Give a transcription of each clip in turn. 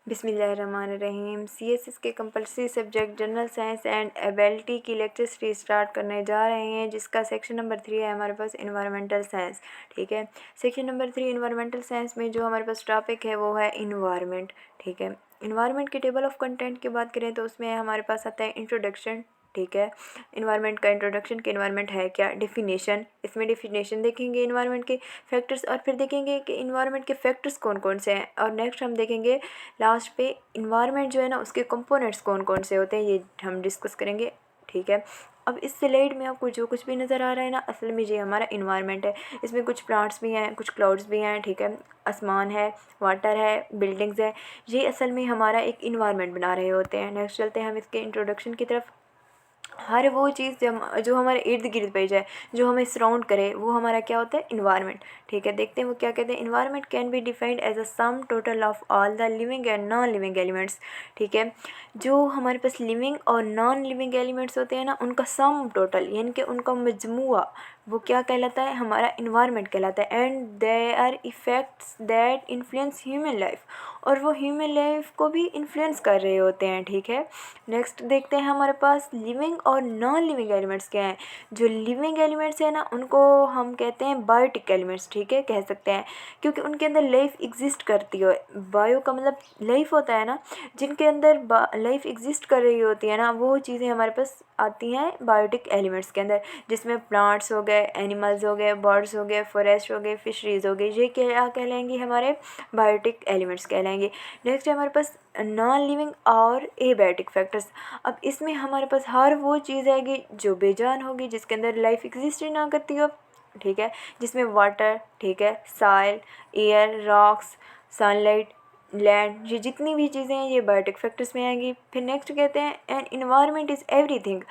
बिस्मिल्लाहिर्रहमानिर्रहीम। सीएसएस के compulsory subject general science and ability की लेक्चर सीरीज स्टार्ट करने जा रहे हैं, जिसका सेक्शन नंबर 3 है हमारे पास इन्वायरमेंटल साइंस। ठीक है, सेक्शन नंबर 3 इन्वायरमेंटल साइंस में जो हमारे पास टॉपिक है वो है इन्वायरमेंट। ठीक है, इन्वायरमेंट के टेबल ऑफ कंटेंट की बात करें तो उसमें हमारे पास आता है इंट्रोडक्शन। ठीक है, इन्वायरमेंट का इंट्रोडक्शन कि इन्वायरमेंट है क्या, डेफिनेशन, इसमें डेफिनेशन देखेंगे इन्वायरमेंट के फैक्टर्स, और फिर देखेंगे कि इन्वायरमेंट के फैक्टर्स कौन कौन से हैं, और नेक्स्ट हम देखेंगे लास्ट पे इन्वायरमेंट जो है ना उसके कंपोनेंट्स कौन कौन से होते हैं, ये हम डिस्कस करेंगे। ठीक है, अब इस स्लाइड में आपको जो कुछ भी नज़र आ रहा है ना, असल में ये हमारा इन्वायरमेंट है। इसमें कुछ प्लांट्स भी हैं, कुछ क्लाउड्स भी हैं। ठीक है, आसमान है, वाटर है, बिल्डिंग्स है, ये असल में हमारा एक इन्वायरमेंट बना रहे होते हैं। नेक्स्ट चलते हैं हम इसके इंट्रोडक्शन की तरफ। हर वो चीज़ जो हमारे इर्द गिर्द पे जाए, जो हमें सराउंड करे, वो हमारा क्या होता है, इन्वायरमेंट। ठीक है, देखते हैं वो क्या कहते हैं। Environment can be defined as a sum total of all the living and non living elements. ठीक है, जो हमारे पास लिविंग और नॉन लिविंग एलिमेंट्स होते हैं ना, उनका सम टोटल यानी कि उनका मजमुआ, वो क्या कहलाता है, हमारा इन्वायरमेंट कहलाता है। And they are effects that influence human life, और वो ह्यूमन लाइफ को भी इन्फ्लुएंस कर रहे होते हैं। ठीक है, नेक्स्ट देखते हैं हमारे पास लिविंग और नॉन लिविंग एलिमेंट्स क्या हैं। जो लिविंग एलिमेंट्स हैं ना, उनको हम कहते हैं बायोटिक एलिमेंट्स। ठीक है, कह सकते हैं, क्योंकि उनके अंदर लाइफ एग्जिस्ट करती हो। बायो का मतलब लाइफ होता है ना, जिनके अंदर लाइफ एग्जिस्ट कर रही होती है ना, वो चीज़ें हमारे पास आती हैं बायोटिक एलिमेंट्स के अंदर, जिसमें प्लांट्स हो गए, एनिमल्स हो गए, बर्ड्स हो गए, फॉरेस्ट हो गए, फिशरीज हो गई, ये क्या कहलाएंगे, हमारे बायोटिक एलिमेंट्स कहलाएंगे। नेक्स्ट है हमारे पास नॉन लिविंग और एबायोटिक फैक्टर्स। अब इसमें हमारे पास हर वो चीज़ आएगी जो बेजान होगी, जिसके अंदर लाइफ एग्जिस्ट ही ना करती हो। ठीक है, जिसमें वाटर, ठीक है, soil, air, rocks, sunlight, land, ये जितनी भी चीज़ें हैं ये बायोटिक फैक्टर्स में आएंगी। फिर नेक्स्ट कहते हैं एन इन्वायरमेंट इज़ एवरीथिंग,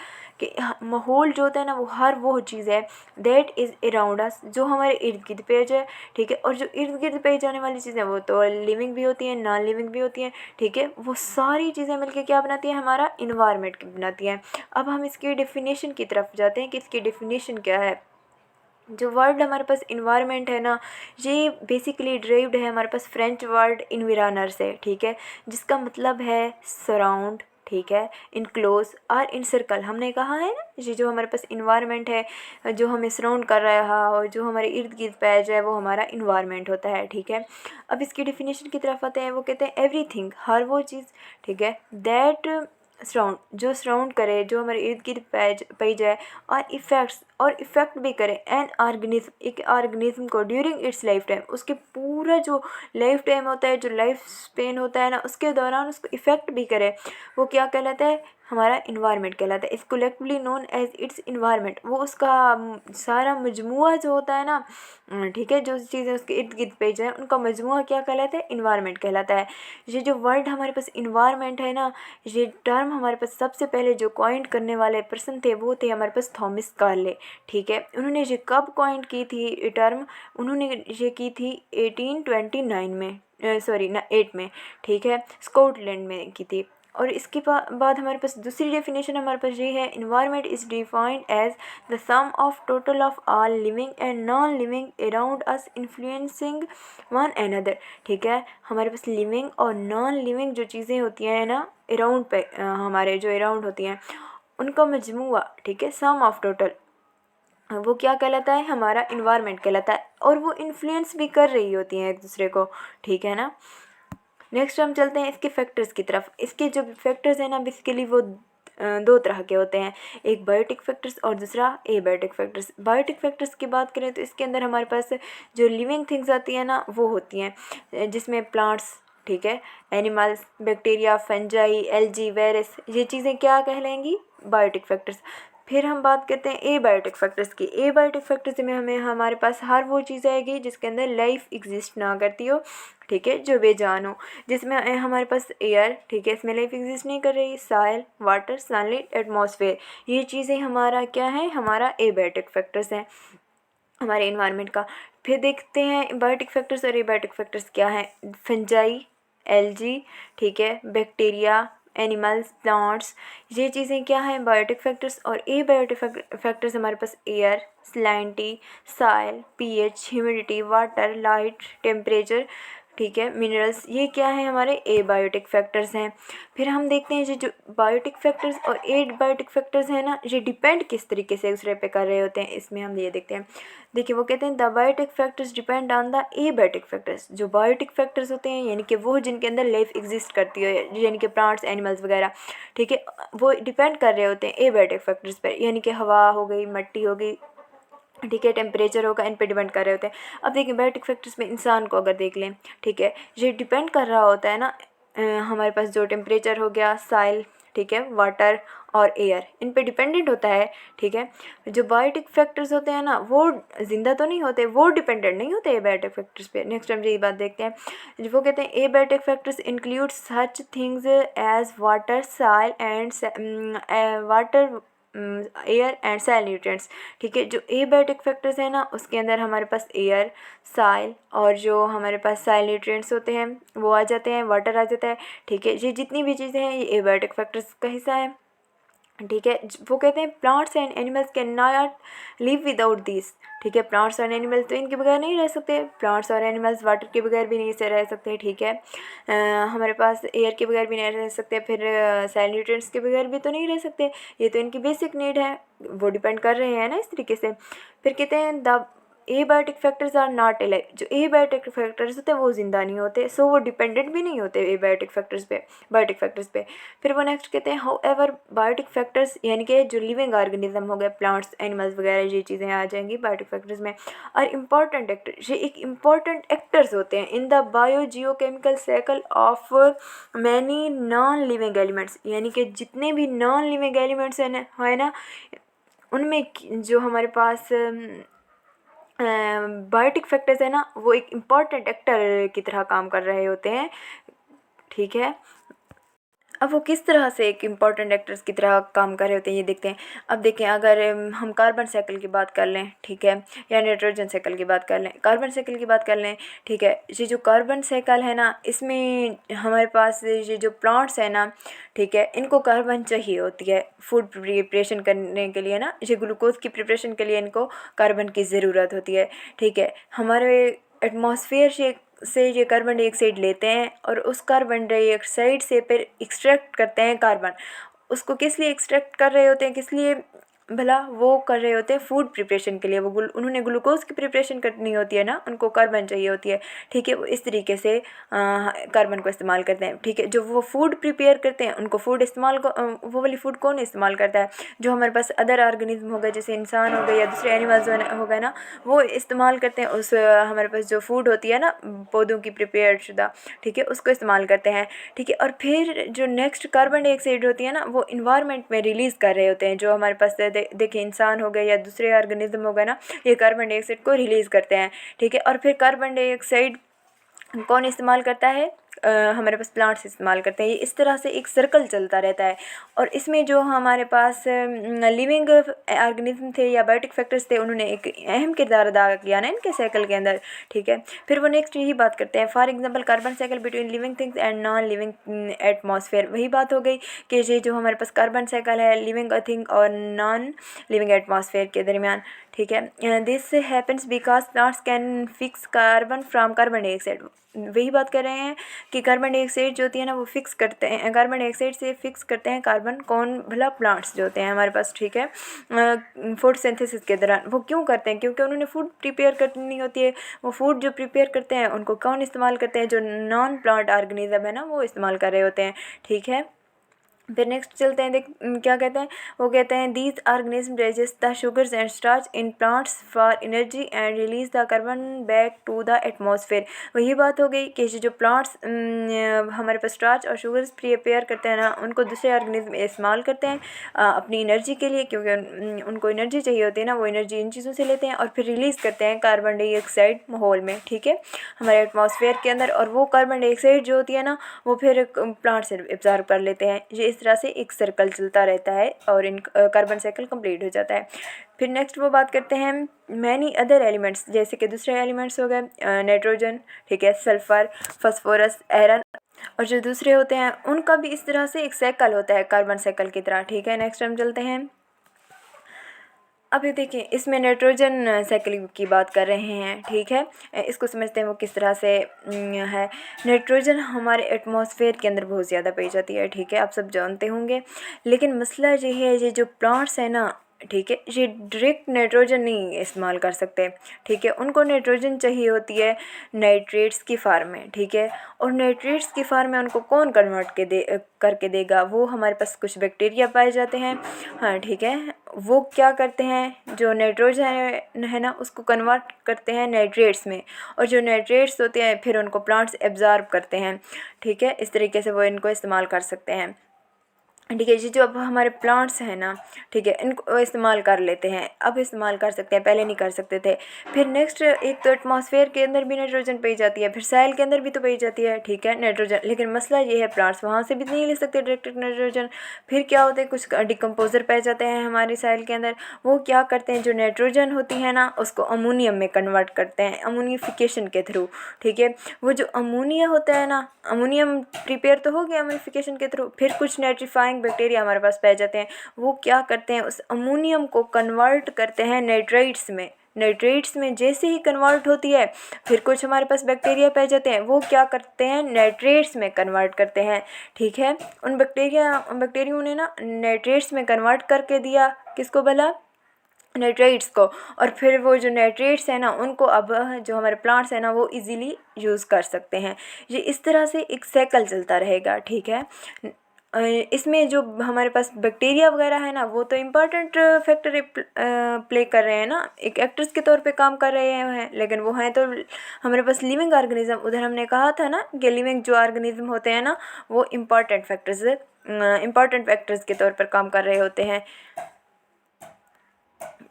कि माहौल जो होता है ना, वो हर वो चीज़ है दैट इज़ अराउंड अस, जो हमारे इर्द गिर्द पे है। ठीक है, और जो इर्द गिर्द पे जाने वाली चीज़ें वो तो लिविंग भी होती हैं, नॉन लिविंग भी होती हैं। ठीक है, वो सारी चीज़ें मिलके क्या बनाती हैं, हमारा इन्वायरमेंट बनाती हैं। अब हम इसकी डेफिनेशन की तरफ जाते हैं कि इसकी डेफिनेशन क्या है। जो वर्ड हमारे पास इन्वायरमेंट है ना, ये बेसिकली ड्राइव्ड है हमारे पास फ्रेंच वर्ड इन्विरानर से। ठीक है, जिसका मतलब है सराउंड, ठीक है, इनक्लोज और इनसर्कल। हमने कहा है ना, ये जो हमारे पास इन्वायरमेंट है, जो हमें सराउंड कर रहा है और जो हमारे इर्द गिर्द पाया जाए, वो हमारा इन्वायरमेंट होता है। ठीक है, अब इसकी डेफिनेशन की तरफ आते हैं। वो कहते हैं एवरीथिंग, हर वो चीज़, ठीक है, दैट सराउंड, जो सराउंड करे, जो हमारे इर्द गिर्द पाई जाए, और इफ़ेक्ट्स, और इफ़ेक्ट भी करे एन ऑर्गेनिज्म, एक ऑर्गेनिज्म को ड्यूरिंग इट्स लाइफ टाइम, उसके पूरा जो लाइफ टाइम होता है, जो लाइफ स्पेन होता है ना, उसके दौरान उसको इफ़ेक्ट भी करे, वो क्या कहलाता है, हमारा इन्वायरमेंट कहलाता है। Is collectively known as its environment, वो उसका सारा मजमुआ जो होता है ना, ठीक है, जो चीज़ें उसके इर्द गिर्द पेज हैं, उनका मजमुआ क्या कहलाता है, इन्वायरमेंट कहलाता है। ये जो वर्ड हमारे पास इन्वायरमेंट है ना, ये टर्म हमारे पास सबसे पहले जो कॉइंट करने वाले पर्सन थे, वो थे हमारे पास थॉमस कार्ले। ठीक है, उन्होंने ये कब कॉइंट की थी ये टर्म, उन्होंने ये की थी 1829 में, सॉरी ना 8 में। ठीक है, स्कॉटलैंड में की थी। और इसके बाद हमारे पास दूसरी डेफिनेशन हमारे पास ये है, environment is defined as the sum of total of all living and non living around us influencing one another. ठीक है, हमारे पास लिविंग और नॉन लिविंग जो चीज़ें होती हैं ना, अराउंड पे हमारे जो अराउंड होती हैं, उनका मजमुआ, ठीक है, सम ऑफ टोटल, वो क्या कहलाता है, हमारा इन्वायरमेंट कहलाता है। और वो इन्फ्लुएंस भी कर रही होती हैं एक दूसरे को। ठीक है ना, नेक्स्ट हम चलते हैं इसके फैक्टर्स की तरफ। इसके जो फैक्टर्स हैं ना, बेसिकली वो दो तरह के होते हैं, एक बायोटिक फैक्टर्स और दूसरा एबायोटिक फैक्टर्स। बायोटिक फैक्टर्स की बात करें तो इसके अंदर हमारे पास जो लिविंग थिंग्स आती हैं ना, वो होती हैं, जिसमें प्लांट्स, ठीक है, animals, bacteria, fungi, algae, virus, ये चीज़ें क्या कहलाएंगी, बायोटिक फैक्टर्स। फिर हम बात करते हैं एबायोटिक फैक्टर्स की। एबायोटिक फैक्टर्स में हमें हमारे पास हर वो चीज़ आएगी जिसके अंदर लाइफ एग्जिस्ट ना करती हो, ठीक है, जो बेजान हो, जिसमें हमारे पास एयर, ठीक है, इसमें लाइफ एग्जिस्ट नहीं कर रही, सॉइल, वाटर, सनलाइट, एटमॉस्फेयर, ये चीज़ें हमारा क्या है, हमारा एबायोटिक फैक्टर्स हैं हमारे इन्वायरमेंट का। फिर देखते हैं बायोटिक फैक्टर्स और एबायोटिक फैक्टर्स क्या हैं। फंजाई, एल्गी, ठीक है, बैक्टीरिया, एनिमल्स, प्लांट्स, ये चीज़ें क्या हैं, बायोटिक फैक्टर्स। और एबायोटिक फैक्टर्स हमारे पास air, salinity, soil, pH, humidity, water, light, temperature, ठीक है, मिनरल्स, ये क्या है हमारे एबायोटिक फैक्टर्स हैं। फिर हम देखते हैं जो बायोटिक फैक्टर्स और एबायोटिक फैक्टर्स हैं ना, ये डिपेंड किस तरीके से दूसरे पे कर रहे होते हैं, इसमें हम ये देखते हैं। देखिए वो कहते हैं the biotic factors depend on the abiotic factors. जो बायोटिक फैक्टर्स होते हैं यानी कि वो जिनके अंदर लाइफ एग्जिस्ट करती है, यानी कि प्लांट्स, एनिमल्स वगैरह, ठीक है, वो डिपेंड कर रहे होते हैं एबायोटिक फैक्टर्स पर, यानी कि हवा हो गई, मिट्टी हो गई, ठीक है, टेम्परेचर होगा, इन पे डिपेंड कर रहे होते हैं। अब देखिए बायोटिक फैक्टर्स में इंसान को अगर देख लें, ठीक है, ये डिपेंड कर रहा होता है ना, हमारे पास जो टेम्परेचर हो गया, साइल, ठीक है, वाटर और एयर, इन पे डिपेंडेंट होता है, ठीक है। जो बायोटिक फैक्टर्स होते हैं ना, वो जिंदा तो नहीं होते, वो डिपेंडेंट नहीं होते एबायोटिक फैक्टर्स पे। नेक्स्ट हम ये बात देखते हैं, वो कहते हैं abiotic factors include such things as water, soil and water, air and soil nutrients, ठीक है। जो एबायोटिक फैक्टर्स हैं ना, उसके अंदर हमारे पास एयर, साइल और जो हमारे पास साइल न्यूट्रिएंट्स होते हैं वो आ जाते हैं, वाटर आ जाता है, ठीक है। ये जितनी भी चीज़ें हैं ये एबायोटिक फैक्टर्स का हिस्सा है, ठीक है। वो कहते हैं plants and animals can not live without this, ठीक है। प्लांट्स और एनिमल्स तो इनके बगैर नहीं रह सकते, प्लांट्स और एनिमल्स वाटर के बगैर भी नहीं से रह सकते, ठीक है। हमारे पास एयर के बगैर भी नहीं रह सकते, फिर सेल न्यूट्रिएंट्स के बगैर भी तो नहीं रह सकते, ये तो इनकी बेसिक नीड है, वो डिपेंड कर रहे हैं ना इस तरीके से। फिर कहते हैं the abiotic factors are not alive. जो एबायोटिक फैक्टर्स होते हैं वो ज़िंदा नहीं होते, सो वो डिपेंडेंट भी नहीं होते एबायोटिक फैक्टर्स पे, बायोटिक फैक्टर्स पे। फिर वो नेक्स्ट कहते हैं हाउ एवर बायोटिक फैक्टर्स, यानी कि जो लिविंग ऑर्गेनिज्म हो गए, प्लांट्स, एनिमल्स वगैरह, ये चीज़ें आ जाएंगी बायोटिक फैक्टर्स में। और इम्पॉर्टेंट एक्टर, ये एक इम्पॉर्टेंट एक्टर्स होते हैं in the bio geochemical cycle of many non living elements, यानी कि जितने भी नॉन लिविंग एलिमेंट्स है ना, उनमें जो हमारे पास बायोटिक फैक्टर्स है ना, वो एक इम्पॉर्टेंट एक्टर की तरह काम कर रहे होते हैं, ठीक है। अब वो किस तरह से एक इम्पॉर्टेंट एक्टर्स की तरह काम कर रहे होते हैं ये देखते हैं। अब देखें, अगर हम कार्बन साइकिल की बात कर लें, ठीक है, या नाइट्रोजन साइकिल की बात कर लें, कार्बन साइकिल की बात कर लें, ठीक है। ये जो कार्बन साइकिल है ना, इसमें हमारे पास ये जो प्लांट्स है ना, ठीक है, इनको कार्बन चाहिए होती है फूड प्रिपरेशन करने के लिए ना, ये ग्लूकोज की प्रिपरेशन के लिए इनको कार्बन की ज़रूरत होती है, ठीक है। हमारे एटमॉस्फेयर से ये कार्बन डाइऑक्साइड लेते हैं और उस कार्बन डाइऑक्साइड से फिर एक्सट्रैक्ट करते हैं कार्बन। उसको किस लिए एक्सट्रैक्ट कर रहे होते हैं, किस लिए भला, वो कर रहे होते हैं फूड प्रिपरेशन के लिए। वो उन्होंने ग्लूकोज की प्रिपरेशन करनी होती है ना, उनको कार्बन चाहिए होती है, ठीक है। वो इस तरीके से कार्बन को इस्तेमाल करते हैं, ठीक है। जो वो फूड प्रिपेयर करते हैं उनको फूड इस्तेमाल वो वाली फूड कौन इस्तेमाल करता है, जो हमारे पास अदर ऑर्गेनिज्म हो गए, जैसे इंसान हो गए या दूसरे एनिमल्स हो गए ना, वो इस्तेमाल करते हैं उस हमारे पास जो फूड होती है ना पौधों की प्रिपेयर शुदा, ठीक है, उसको इस्तेमाल करते हैं, ठीक है। और फिर जो नेक्स्ट कार्बन डाइऑक्साइड होती है ना, वो इन्वायरमेंट में रिलीज़ कर रहे होते हैं, जो हमारे पास देखिए इंसान हो गए या दूसरे ऑर्गेनिज्म हो गए ना, ये कार्बन डाइऑक्साइड को रिलीज़ करते हैं, ठीक है। और फिर कार्बन डाइऑक्साइड कौन इस्तेमाल करता है, हमारे पास प्लांट्स इस्तेमाल करते हैं। ये इस तरह से एक सर्कल चलता रहता है। और इसमें जो हमारे पास लिविंग ऑर्गेनिज्म थे या बायोटिक फैक्टर्स थे, उन्होंने एक अहम किरदार अदा किया ना इनके साइकिल के अंदर, ठीक है। फिर वो नेक्स्ट यही बात करते हैं, for example carbon cycle between living things and non living atmosphere. वही बात हो गई कि ये जो हमारे पास कार्बन साइकिल है लिविंग थिंग और नॉन लिविंग एटमॉस्फेयर के दरमियान, ठीक है। This happens because plants can fix carbon from carbon dioxide. वही बात कर रहे हैं कि कार्बन डाइऑक्साइड जो होती है ना, वो फिक्स करते हैं, कार्बन डाइऑक्साइड से फिक्स करते हैं कार्बन, कौन भला, प्लांट्स जो होते हैं हमारे पास, ठीक है। फोटोसिंथेसिस के दौरान वो क्यों करते हैं, क्योंकि उन्होंने फूड प्रिपेयर करनी होती है। वो फूड जो प्रिपेयर करते हैं उनको कौन इस्तेमाल करते हैं, जो नॉन प्लांट ऑर्गेनिज्म है ना, वो इस्तेमाल कर रहे होते हैं, ठीक है। फिर नेक्स्ट चलते हैं, देख क्या कहते हैं, वो कहते हैं these organism digest the sugars and starch in plants for energy and release the carbon back to the atmosphere. वही बात हो गई कि जो प्लांट्स हमारे पास स्टार्च और शुगर्स प्रिपेयर करते हैं ना, उनको दूसरे ऑर्गेनिज्म इस्तेमाल करते हैं अपनी एनर्जी के लिए, क्योंकि उनको एनर्जी चाहिए होती है ना, वो एनर्जी इन चीज़ों से लेते हैं और फिर रिलीज़ करते हैं कार्बन डाइऑक्साइड माहौल में, ठीक है, हमारे एटमॉस्फेयर के अंदर। और वो कार्बन डाइऑक्साइड जो होती है ना, वो फिर प्लांट से एब्जॉर्ब कर लेते हैं। ये इस तरह से एक सर्कल चलता रहता है और इन कार्बन साइकिल कंप्लीट हो जाता है। फिर नेक्स्ट वो बात करते हैं मैनी अदर एलिमेंट्स, जैसे कि दूसरे एलिमेंट्स हो गए नाइट्रोजन, ठीक है, सल्फर, फास्फोरस, आयरन, और जो दूसरे होते हैं उनका भी इस तरह से एक साइकिल होता है कार्बन साइकिल की तरह, ठीक है। नेक्स्ट हम चलते हैं, अभी देखिए इसमें नाइट्रोजन साइकिल की बात कर रहे हैं, ठीक है। इसको समझते हैं वो किस तरह से है। नाइट्रोजन हमारे एटमॉस्फेयर के अंदर बहुत ज़्यादा पाई जाती है, ठीक है, आप सब जानते होंगे। लेकिन मसला ये है, ये जो प्लांट्स है ना, ठीक है, ये डायरेक्ट नाइट्रोजन नहीं इस्तेमाल कर सकते, ठीक है। उनको नाइट्रोजन चाहिए होती है नाइट्रेट्स की फार्म में, ठीक है। और नाइट्रेट्स की फार्म में उनको कौन कन्वर्ट करके देगा? वो हमारे पास कुछ बैक्टीरिया पाए जाते हैं, हाँ, ठीक है। वो क्या करते हैं, जो नाइट्रोजन है ना उसको कन्वर्ट करते हैं नाइट्रेट्स में, और जो नाइट्रेट्स होते हैं फिर उनको प्लांट्स एब्जॉर्ब करते हैं, ठीक है। इस तरीके से वो इनको इस्तेमाल कर सकते हैं, ठीक है। ये जो अब हमारे प्लांट्स हैं ना, ठीक है, इनको इस्तेमाल कर लेते हैं, अब इस्तेमाल कर सकते हैं, पहले नहीं कर सकते थे। फिर नेक्स्ट, एक तो एटमॉस्फेयर के अंदर भी नाइट्रोजन पाई जाती है, फिर सॉइल के अंदर भी तो पाई जाती है, ठीक है, नाइट्रोजन। लेकिन मसला ये है प्लांट्स वहाँ से भी नहीं ले सकते डायरेक्ट नाइट्रोजन। फिर क्या होता है, कुछ डिकम्पोजर पाए जाते हैं हमारे सॉइल के अंदर, वो क्या करते हैं, जो नाइट्रोजन होती है ना उसको अमोनियम में कन्वर्ट करते हैं अमोनिफिकेशन के थ्रू, ठीक है। वो जो अमोनिया होता है ना, अमोनियम प्रिपेयर तो हो गया अमोनिफिकेशन के थ्रू, फिर कुछ नाइट्रीफाइंग बैक्टीरिया हमारे पास पाए जाते हैं, वो क्या करते हैं, उस अमोनियम को कन्वर्ट करते हैं नाइट्रेट्स में। नाइट्रेट्स में जैसे ही कन्वर्ट होती है, फिर कुछ हमारे पास बैक्टीरिया पाए जाते हैं, वो क्या करते हैं, नाइट्रेट्स में कन्वर्ट करते हैं, ठीक है। उन बैक्टीरिया ने ना नाइट्रेट्स में कन्वर्ट करके दिया, किसको भला, नाइट्रेट्स को। और फिर वो जो नाइट्रेट्स है ना उनको अब जो हमारे प्लांट्स हैं ना वो इजीली यूज़ कर सकते हैं। ये इस तरह से एक साइकिल चलता रहेगा, ठीक है। इसमें जो हमारे पास बैक्टीरिया वगैरह है ना वो तो इम्पॉर्टेंट फैक्टर प्ले कर रहे हैं ना, एक एक्टर्स के तौर पे काम कर रहे हैं, लेकिन वो हैं तो हमारे पास लिविंग ऑर्गेनिज्म। उधर हमने कहा था ना कि लिविंग जो ऑर्गेनिज्म होते हैं ना वो इम्पॉर्टेंट फैक्टर्स के तौर पर काम कर रहे होते हैं।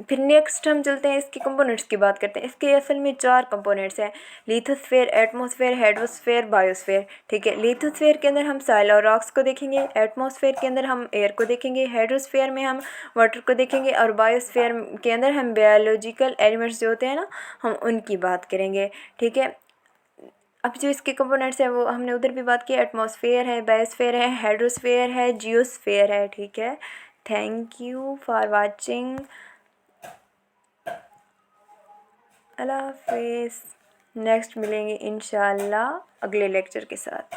फिर नेक्स्ट हम चलते हैं, इसके कंपोनेंट्स की बात करते हैं। इसके असल में 4 कंपोनेंट्स हैं, लिथोस्फेयर, एटमॉस्फेयर, हाइड्रोस्फेयर, बायोस्फेयर, ठीक है। लिथोस्फेयर के अंदर हम सॉइल और रॉक्स को देखेंगे, एटमॉस्फेयर के अंदर हम एयर को देखेंगे, हाइड्रोस्फेयर में हम वाटर को देखेंगे, और बायोस्फेयर के अंदर हम बायोलॉजिकल एलिमेंट्स जो होते हैं ना हम उनकी बात करेंगे, ठीक है। अब जो इसके कंपोनेंट्स हैं वो हमने उधर भी बात की, एटमॉस्फेयर है, बायोस्फेयर है, हाइड्रोस्फेयर है, जियोस्फेयर है, ठीक है। Thank you for watching. अल्लाह हाफिज़। नेक्स्ट मिलेंगे इंशाल्लाह अगले लेक्चर के साथ।